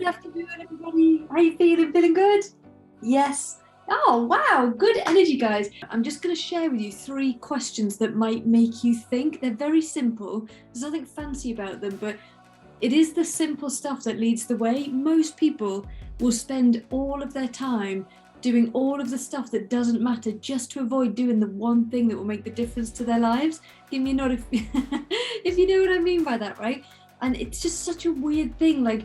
afternoon, everybody. How you feeling? Feeling good? Yes. Oh, wow. Good energy, guys. I'm just going to share with you 3 questions that might make you think. They're very simple. There's nothing fancy about them, but it is the simple stuff that leads the way. Most people will spend all of their time doing all of the stuff that doesn't matter just to avoid doing the one thing that will make the difference to their lives. Give me a nod if, if you know what I mean by that, right? And it's just such a weird thing. Like,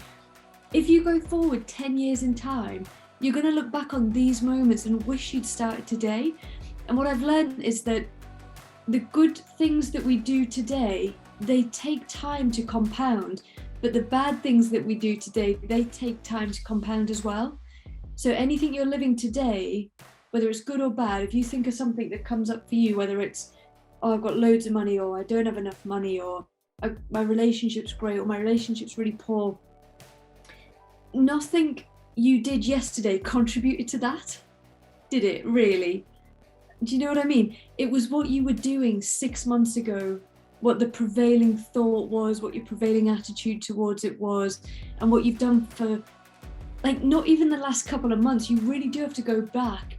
if you go forward 10 years in time, you're going to look back on these moments and wish you'd started today. And what I've learned is that the good things that we do today, they take time to compound, but the bad things that we do today, they take time to compound as well. So anything you're living today, whether it's good or bad, if you think of something that comes up for you, whether it's, oh, I've got loads of money, or I don't have enough money, or my relationship's great, or my relationship's really poor, nothing you did yesterday contributed to that, did it really? Do you know what I mean? It was what you were doing 6 months ago, what the prevailing thought was, what your prevailing attitude towards it was, and what you've done for, like, not even the last couple of months. You really do have to go back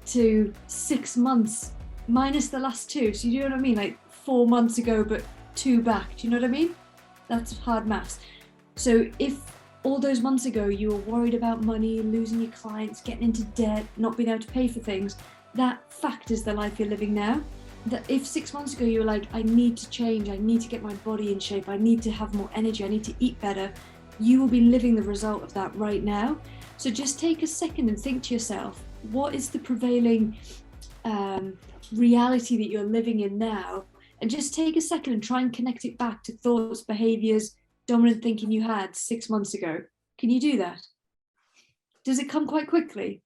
to 6 months minus the last two. So you know what I mean? Like 4 months ago, but 2 back. Do you know what I mean? That's hard maths. So if all those months ago you were worried about money, losing your clients, getting into debt, not being able to pay for things, that fact is the life you're living now. That if 6 months ago you were like, I need to change, I need to get my body in shape, I need to have more energy, I need to eat better, you will be living the result of that right now. So just take a second and think to yourself, what is the prevailing reality that you're living in now? And just take a second and try and connect it back to thoughts, behaviors, dominant thinking you had 6 months ago. Can you do that? Does it come quite quickly?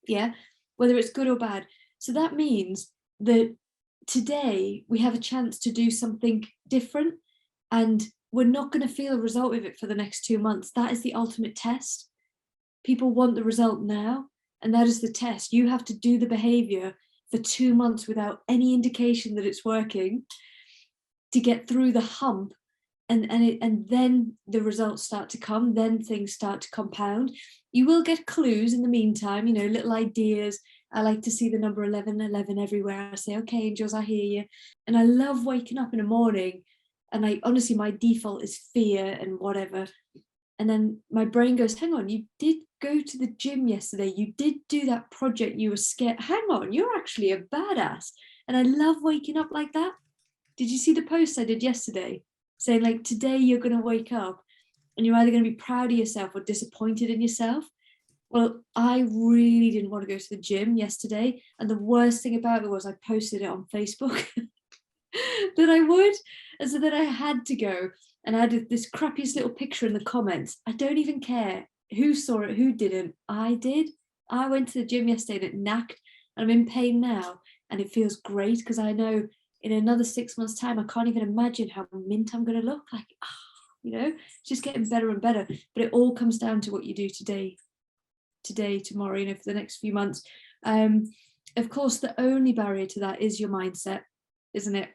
Yeah, whether it's good or bad. So that means that today we have a chance to do something different, and we're not going to feel a result of it for the next 2 months. That is the ultimate test. People want the result now, and that is the test. You have to do the behavior for 2 months without any indication that it's working to get through the hump, and then the results start to come, then things start to compound. You will get clues in the meantime, you know, little ideas. I like to see the number 1111 everywhere. I say, okay, angels, I hear you. And I love waking up in the morning, and I honestly, my default is fear and whatever. And then my brain goes, hang on, you did go to the gym yesterday. You did do that project. You were scared. Hang on, you're actually a badass. And I love waking up like that. Did you see the post I did yesterday? Saying, like, today you're going to wake up and you're either going to be proud of yourself or disappointed in yourself. Well, I really didn't want to go to the gym yesterday. And the worst thing about it was I posted it on Facebook that I would. And so then I had to go, and I had this crappiest little picture in the comments. I don't even care who saw it, who didn't. I did. I went to the gym yesterday and it knacked. I'm in pain now, and it feels great because I know in another 6 months' time, I can't even imagine how mint I'm going to look like. You know, it's just getting better and better. But it all comes down to what you do today, tomorrow, you know, for the next few months. Of course, the only barrier to that is your mindset, isn't it?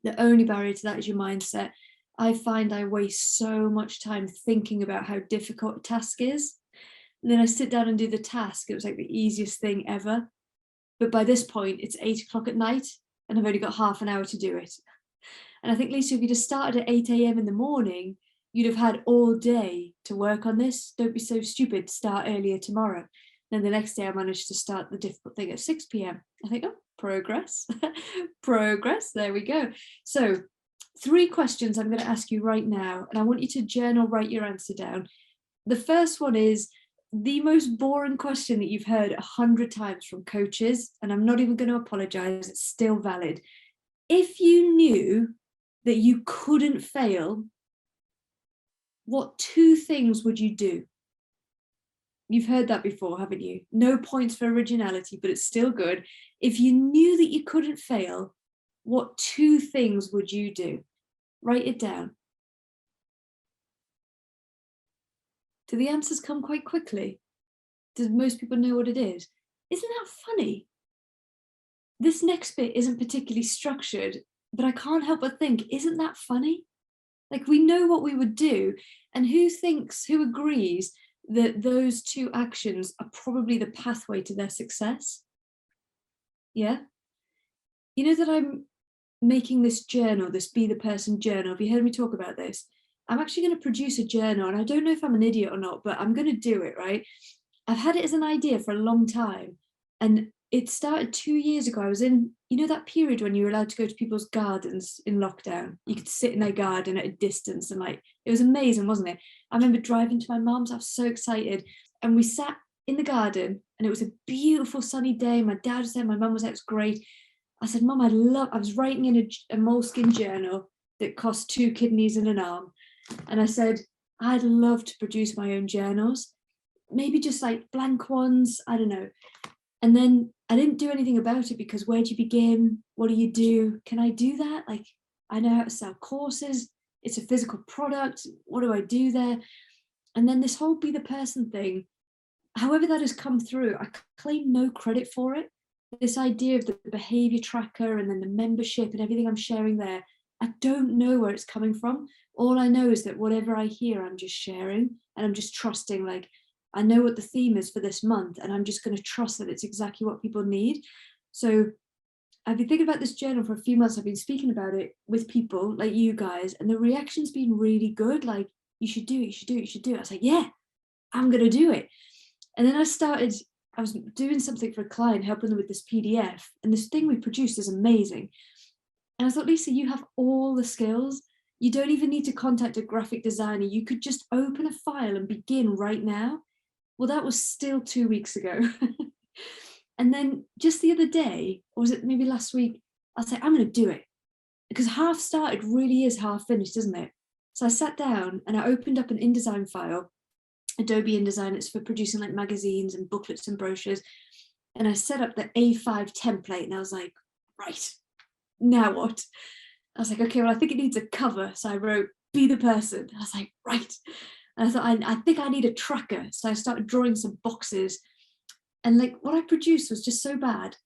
The only barrier to that is your mindset. I find I waste so much time thinking about how difficult a task is. And then I sit down and do the task. It was like the easiest thing ever. But by this point, it's 8 o'clock at night, and I've only got half an hour to do it. And I think, Lisa, if you'd have started at 8 a.m. in the morning, you'd have had all day to work on this. Don't be so stupid, start earlier tomorrow. Then the next day I managed to start the difficult thing at 6 p.m. I think, oh, progress, progress, there we go. So 3 questions I'm going to ask you right now, and I want you to journal, write your answer down. The first one is the most boring question that you've heard 100 times from coaches, and I'm not even going to apologize, it's still valid. If you knew that you couldn't fail, what 2 things would you do? You've heard that before, haven't you? No points for originality, but it's still good. If you knew that you couldn't fail, what 2 things would you do? Write it down. Do the answers come quite quickly? Do most people know what it is? Isn't that funny? This next bit isn't particularly structured, but I can't help but think, isn't that funny? Like, we know what we would do. And who agrees that those two actions are probably the pathway to their success? Yeah. You know that I'm making this journal, this Be the Person journal. Have you heard me talk about this? I'm actually going to produce a journal, and I don't know if I'm an idiot or not, but I'm going to do it, right? I've had it as an idea for a long time. And it started 2 years ago. I was in, you know, that period when you were allowed to go to people's gardens in lockdown. You could sit in their garden at a distance, and like, it was amazing, wasn't it? I remember driving to my mum's. I was so excited. And we sat in the garden, and it was a beautiful sunny day. My dad was there, my mum was there, it was great. I said, Mum, I was writing in a moleskin journal that cost 2 kidneys and an arm. And I said, I'd love to produce my own journals, maybe just like blank ones, I don't know. And then I didn't do anything about it, because where do you begin? What do you do? Can I do that? Like, I know how to sell courses. It's a physical product. What do I do there? And then this whole Be the Person thing, however that has come through, I claim no credit for it. This idea of the behavior tracker and then the membership and everything I'm sharing there, I don't know where it's coming from. All I know is that whatever I hear, I'm just sharing, and I'm just trusting, like, I know what the theme is for this month, and I'm just going to trust that it's exactly what people need. So I've been thinking about this journal for a few months. I've been speaking about it with people like you guys, and the reaction's been really good. Like, you should do it, you should do it, you should do it. I was like, yeah, I'm going to do it. And then I was doing something for a client, helping them with this PDF, and this thing we produced is amazing. And I thought, Lisa, you have all the skills. You don't even need to contact a graphic designer. You could just open a file and begin right now. Well, that was still 2 weeks ago. And then just the other day, or was it maybe last week, I was like, I'm going to do it. Because half started really is half finished, isn't it? So I sat down and I opened up an InDesign file, Adobe InDesign. It's for producing like magazines and booklets and brochures. And I set up the A5 template, and I was like, right, now what? I was like, okay, well, I think it needs a cover. So I wrote, Be the Person. I was like, right. And I thought, I think I need a tracker. So I started drawing some boxes. And like, what I produced was just so bad,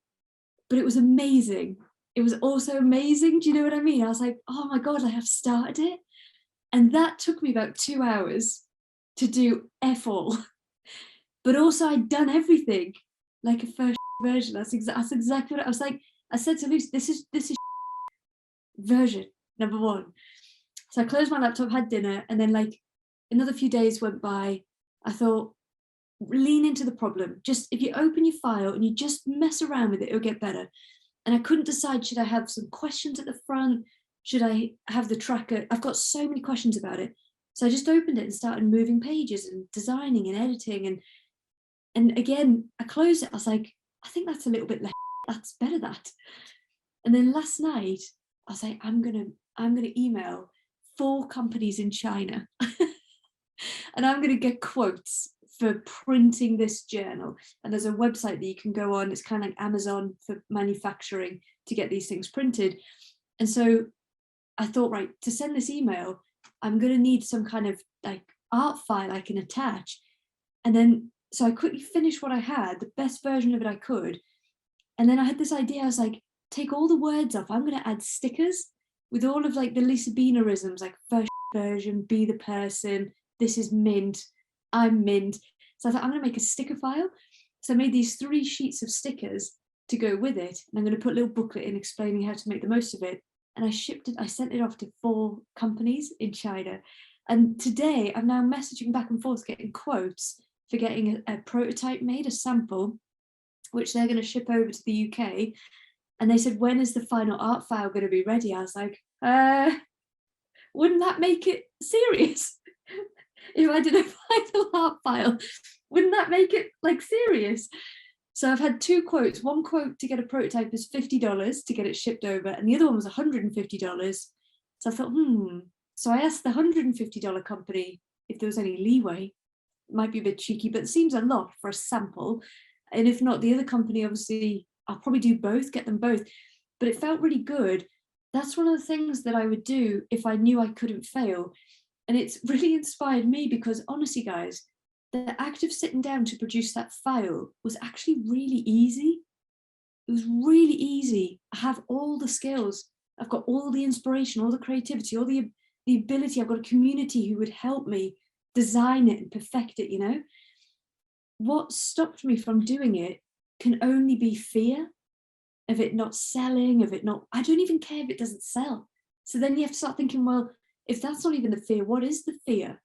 but it was amazing. It was also amazing. Do you know what I mean? I was like, oh my God, I have started it. And that took me about 2 hours to do F all. But also I'd done everything like a first version. That's exactly what I was like. I said to Lucy, this is version number 1. So I closed my laptop, had dinner, and then like another few days went by. I thought, lean into the problem. Just if you open your file and you just mess around with it, it'll get better. And I couldn't decide, should I have some questions at the front? Should I have the tracker? I've got so many questions about it. So I just opened it and started moving pages and designing and editing. And again, I closed it. I was like, I think that's a little bit less. That's better, that. And then last night, I was like, I'm gonna email 4 companies in China, and I'm gonna get quotes for printing this journal. And there's a website that you can go on. It's kind of like Amazon for manufacturing to get these things printed. And so I thought, right, to send this email, I'm going to need some kind of like art file I can attach. And then, so I quickly finished what I had, the best version of it I could. And then I had this idea. I was like, take all the words off. I'm going to add stickers with all of like the Lisa Beanerisms, like first version, Be the Person, this is mint, I'm mint. So I thought, I'm going to make a sticker file. So I made these 3 sheets of stickers to go with it. And I'm going to put a little booklet in explaining how to make the most of it. And I sent it off to 4 companies in China. And today I'm now messaging back and forth, getting quotes for getting a prototype made, a sample, which they're going to ship over to the UK. And they said, when is the final art file going to be ready? I was like, wouldn't that make it serious? If I did a final art file, wouldn't that make it like serious? So I've had 2 quotes. One quote to get a prototype is $50 to get it shipped over, and the other one was $150. So I thought, So I asked the $150 company if there was any leeway. It might be a bit cheeky, but it seems a lot for a sample. And if not, the other company, obviously, I'll probably do both, get them both. But it felt really good. That's one of the things that I would do if I knew I couldn't fail. And it's really inspired me, because honestly, guys, the act of sitting down to produce that file was actually really easy. It was really easy. I have all the skills. I've got all the inspiration, all the creativity, all the the ability, I've got a community who would help me design it and perfect it, you know? What stopped me from doing it can only be fear of it not selling, of it not, I don't even care if it doesn't sell. So then you have to start thinking, well, if that's not even the fear, what is the fear?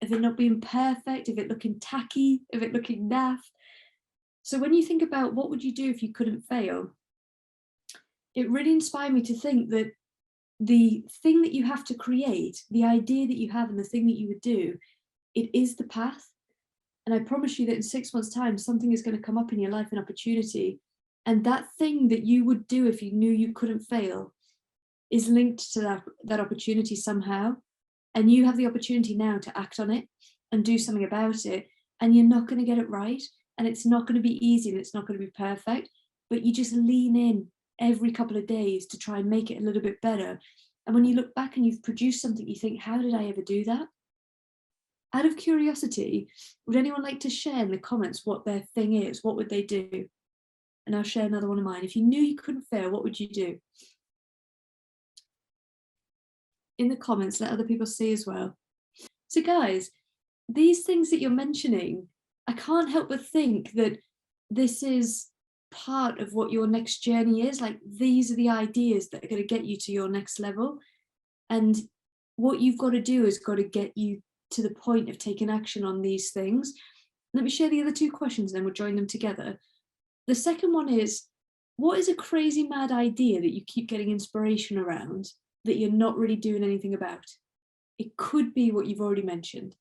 Of it not being perfect, of it looking tacky, of it looking naff. So when you think about what would you do if you couldn't fail, it really inspired me to think that the thing that you have to create, the idea that you have and the thing that you would do, it is the path. And I promise you that in 6 months' time, something is going to come up in your life, an opportunity. And that thing that you would do if you knew you couldn't fail is linked to that opportunity somehow. And you have the opportunity now to act on it and do something about it. And you're not going to get it right. And it's not going to be easy and it's not going to be perfect. But you just lean in every couple of days to try and make it a little bit better. And when you look back and you've produced something, you think, how did I ever do that? Out of curiosity, would anyone like to share in the comments what their thing is? What would they do? And I'll share another one of mine. If you knew you couldn't fail, what would you do? In the comments, let other people see as well. So guys, these things that you're mentioning, I can't help but think that this is part of what your next journey is. Like, these are the ideas that are going to get you to your next level. And what you've got to do is got to get you to the point of taking action on these things. Let me share the other two questions, then we'll join them together. The second one is, what is a crazy mad idea that you keep getting inspiration around that you're not really doing anything about? It could be what you've already mentioned.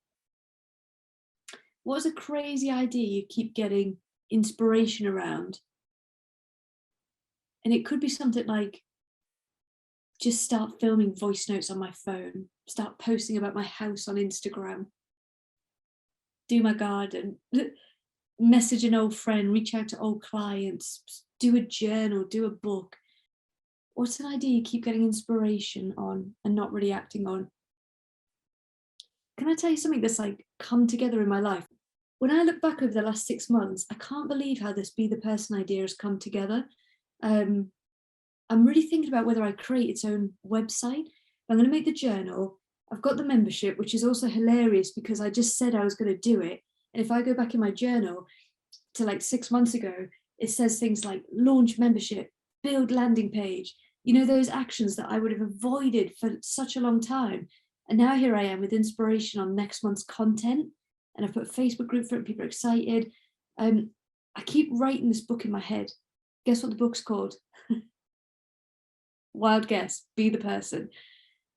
What is a crazy idea you keep getting inspiration around? And it could be something like, just start filming voice notes on my phone, start posting about my house on Instagram, do my garden, message an old friend, reach out to old clients, do a journal, do a book. What's an idea you keep getting inspiration on and not really acting on? Can I tell you something that's like come together in my life? When I look back over the last 6 months, I can't believe how this Be the Person idea has come together. I'm really thinking about whether I create its own website. I'm going to make the journal. I've got the membership, which is also hilarious because I just said I was going to do it. And if I go back in my journal to like 6 months ago, it says things like launch membership, build landing page, you know, those actions that I would have avoided for such a long time. And now here I am with inspiration on next month's content. And I've put a Facebook group for it, people are excited. I keep writing this book in my head. Guess what the book's called? Wild guess, Be the Person.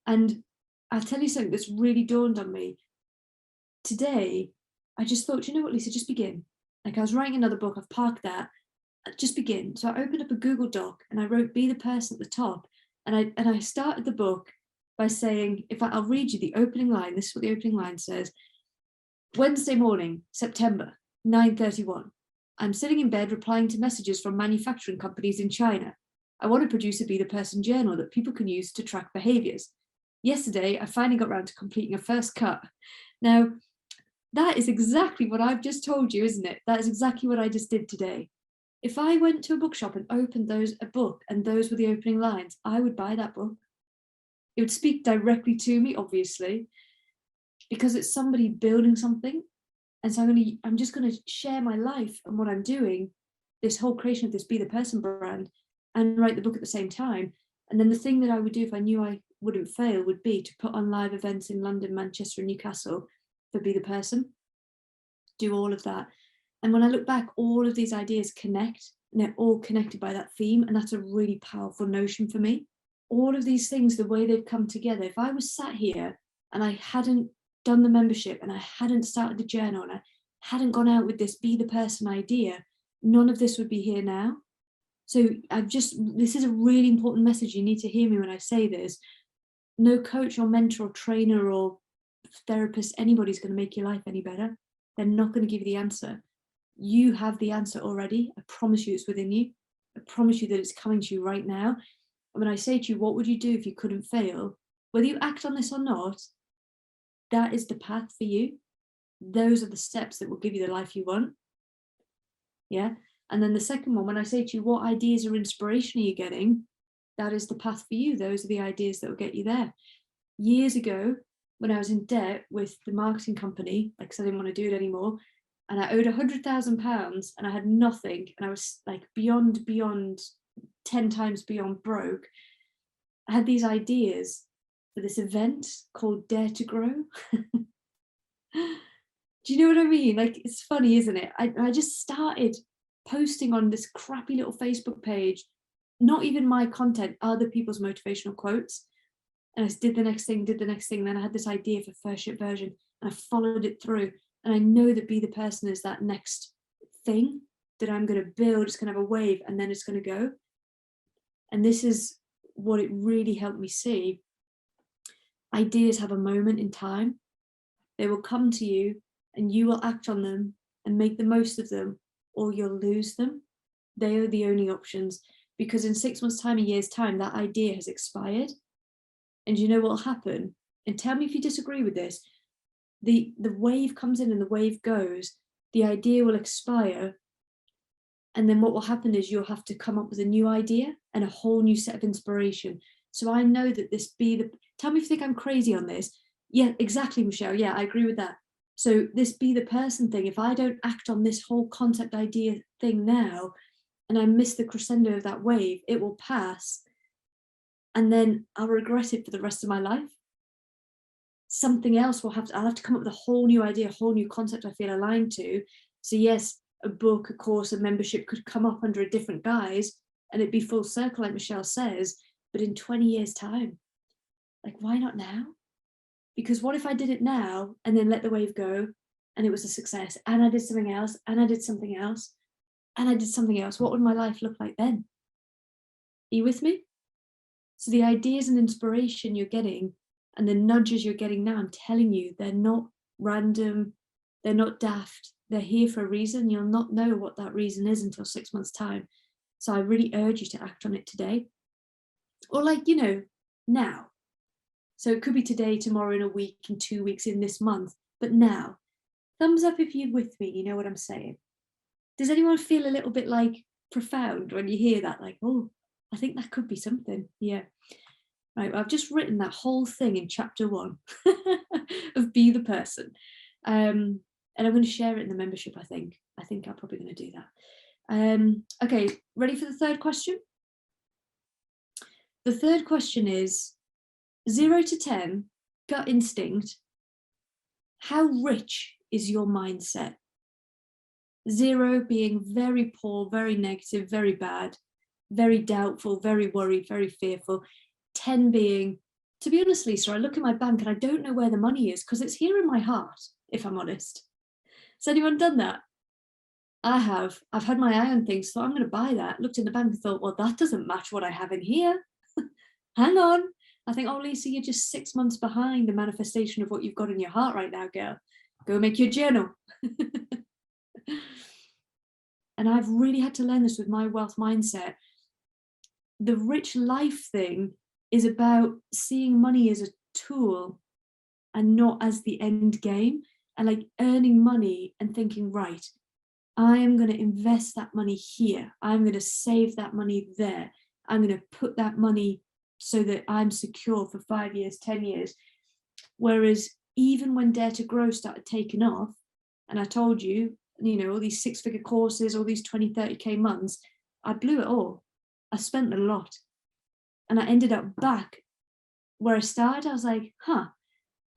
And I'll tell you something that's really dawned on me. Today, I just thought, you know what, Lisa, just begin. Like, I was writing another book, I've parked that, just begin. So I opened up a Google Doc and I wrote Be the Person at the top. And I started the book by saying, I'll read you the opening line. This is what the opening line says. Wednesday morning, September, 9:31. I'm sitting in bed replying to messages from manufacturing companies in China. I want to produce a Be the Person journal that people can use to track behaviors. Yesterday, I finally got around to completing a first cut. Now, that is exactly what I've just told you, isn't it? That is exactly what I just did today. If I went to a bookshop and opened a book and those were the opening lines, I would buy that book. It would speak directly to me, obviously, because it's somebody building something. And so I'm just going to share my life and what I'm doing, this whole creation of this Be the Person brand, and write the book at the same time. And then the thing that I would do if I knew I wouldn't fail would be to put on live events in London, Manchester, and Newcastle for Be the Person, do all of that. And when I look back, all of these ideas connect, and they're all connected by that theme. And that's a really powerful notion for me. All of these things, the way they've come together, if I was sat here and I hadn't done the membership and I hadn't started the journal and I hadn't gone out with this Be the Person idea, none of this would be here now. So this is a really important message. You need to hear me when I say this. No coach or mentor or trainer or therapist, anybody's going to make your life any better. They're not going to give you the answer. You have the answer already. I promise you it's within you. I promise you that it's coming to you right now. And when I say to you, what would you do if you couldn't fail? Whether you act on this or not, that is the path for you. Those are the steps that will give you the life you want. Yeah. And then the second one, when I say to you, what ideas or inspiration are you getting? That is the path for you. Those are the ideas that will get you there. years ago when I was in debt with the marketing company, like, because I didn't want to do it anymore. And I owed £100,000 and I had nothing. And I was like beyond 10 times beyond broke. I had these ideas for this event called Dare to Grow. Do you know what I mean? Like, it's funny, isn't it? I just started posting on this crappy little Facebook page, not even my content, other people's motivational quotes. And I just did the next thing. Then I had this idea for first ship version and I followed it through. And I know that Be the Person is that next thing that I'm going to build. It's going to have a wave and then it's going to go. And this is what it really helped me see. Ideas have a moment in time. They will come to you and you will act on them and make the most of them, or you'll lose them. They are the only options, because in 6 months' time, a year's time, that idea has expired. And you know what will happen? And tell me if you disagree with this. The wave comes in and the wave goes. The idea will expire. And then what will happen is you'll have to come up with a new idea and a whole new set of inspiration. So I know that tell me if you think I'm crazy on this. Yeah, exactly, Michelle. Yeah, I agree with that. So this Be the Person thing, if I don't act on this whole concept idea thing now, and I miss the crescendo of that wave, it will pass. And then I'll regret it for the rest of my life. Something else I'll have to come up with a whole new idea, a whole new concept I feel aligned to. So yes, a book, a course, a membership could come up under a different guise and it'd be full circle, like Michelle says, but in 20 years' time, like, why not now? Because what if I did it now and then let the wave go and it was a success and I did something else and I did something else and I did something else? What would my life look like then? Are you with me? So the ideas and inspiration you're getting and the nudges you're getting now, I'm telling you, they're not random, they're not daft, they're here for a reason. You'll not know what that reason is until 6 months' time. So I really urge you to act on it today. Or like, now. So it could be today, tomorrow, in a week, in 2 weeks, in this month, but now. Thumbs up if you're with me, you know what I'm saying. Does anyone feel a little bit like profound when you hear that? Like, oh, I think that could be something. Yeah. Right, well, I've just written that whole thing in chapter 1 of Be the Person. And I'm going to share it in the membership, I think. I think I'm probably going to do that. Okay, ready for the third question? The third question is 0 to 10, gut instinct. How rich is your mindset? 0 being very poor, very negative, very bad, very doubtful, very worried, very fearful. 10 being, to be honest, Lisa, I look at my bank and I don't know where the money is because it's here in my heart, if I'm honest. Has anyone done that? I have. I've had my eye on things, so I'm going to buy that. Looked in the bank and thought, well, that doesn't match what I have in here. Hang on. I think, oh, Lisa, you're just 6 months behind the manifestation of what you've got in your heart right now, girl. Go make your journal. And I've really had to learn this with my wealth mindset. The rich life thing is about seeing money as a tool and not as the end game, and like earning money and thinking, right, I am going to invest that money here. I'm going to save that money there. I'm going to put that money so that I'm secure for 5 years, 10 years. Whereas even when Dare to Grow started taking off, and I told you, all these 6-figure courses, all these 20, 30K months, I blew it all. I spent a lot. And I ended up back where I started. I was like, huh.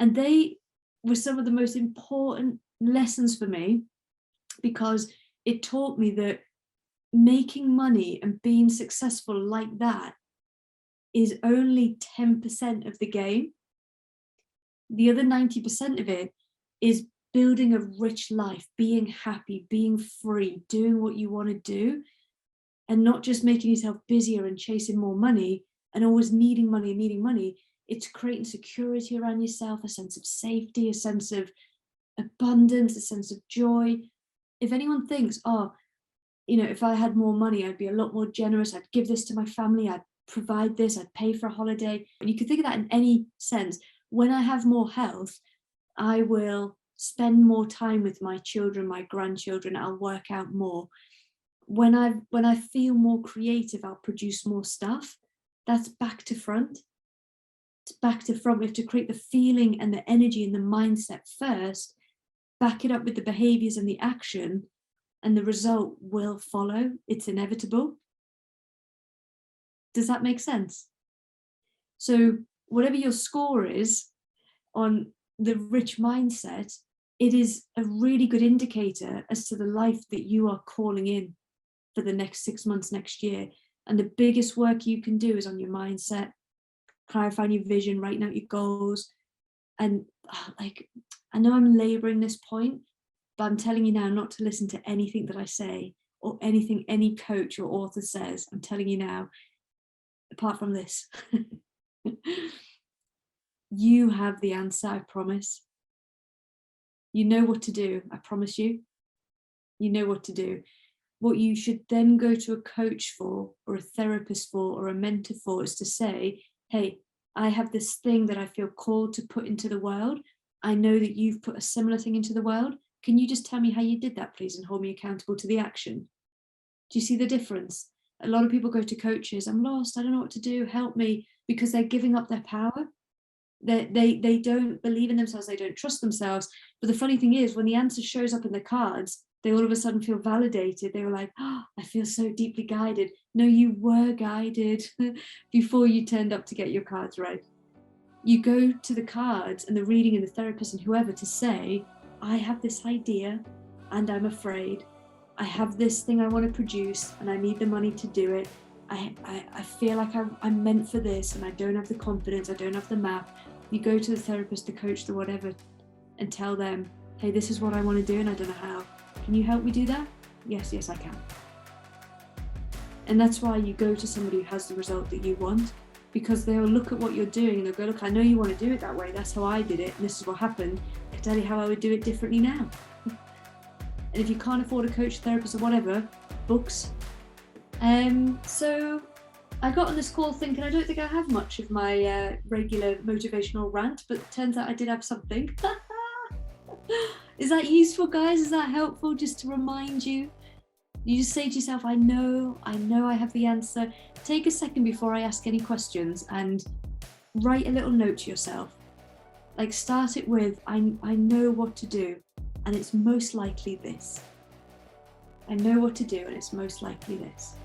And they were some of the most important lessons for me, because it taught me that making money and being successful like that is only 10% of the game. The other 90% of it is building a rich life, being happy, being free, doing what you want to do, and not just making yourself busier and chasing more money and always needing money and needing money. It's creating security around yourself, a sense of safety, a sense of abundance, a sense of joy. If anyone thinks, oh, if I had more money, I'd be a lot more generous, I'd give this to my family, I'd provide this, I'd pay for a holiday. And you could think of that in any sense. When I have more health, I will spend more time with my children, my grandchildren, I'll work out more. When I feel more creative, I'll produce more stuff. That's back to front. It's back to front. We have to create the feeling and the energy and the mindset first, back it up with the behaviors and the action, and the result will follow. It's inevitable. Does that make sense? So whatever your score is on the rich mindset, it is a really good indicator as to the life that you are calling in for the next 6 months, next year. And the biggest work you can do is on your mindset, clarifying your vision, writing out your goals. And like, I know I'm laboring this point, but I'm telling you now not to listen to anything that I say or anything any coach or author says. I'm telling you now, apart from this. You have the answer, I promise. You know what to do, I promise you. You know what to do. What you should then go to a coach for, or a therapist for, or a mentor for, is to say, hey, I have this thing that I feel called to put into the world. I know that you've put a similar thing into the world. Can you just tell me how you did that, please, and hold me accountable to the action? Do you see the difference? A lot of people go to coaches, I'm lost, I don't know what to do, help me, because they're giving up their power. They don't believe in themselves, they don't trust themselves. But the funny thing is, when the answer shows up in the cards, they all of a sudden feel validated. They were like, oh, I feel so deeply guided. No, you were guided before you turned up to get your cards right. You go to the cards and the reading and the therapist and whoever to say, I have this idea and I'm afraid. I have this thing I want to produce and I need the money to do it. I feel like I'm meant for this and I don't have the confidence, I don't have the map. You go to the therapist, the coach, the whatever, and tell them, hey, this is what I want to do and I don't know how. Can you help me do that? Yes, I can. And that's why you go to somebody who has the result that you want, because they'll look at what you're doing and they'll go, look, I know you want to do it that way. That's how I did it. And this is what happened. I can tell you how I would do it differently now. And if you can't afford a coach, therapist or whatever, books. So I got on this call thinking I don't think I have much of my regular motivational rant, but it turns out I did have something. Is that useful, guys? Is that helpful, just to remind you? You just say to yourself, I know I have the answer. Take a second before I ask any questions and write a little note to yourself. Like, start it with, I know what to do, and it's most likely this. I know what to do, and it's most likely this.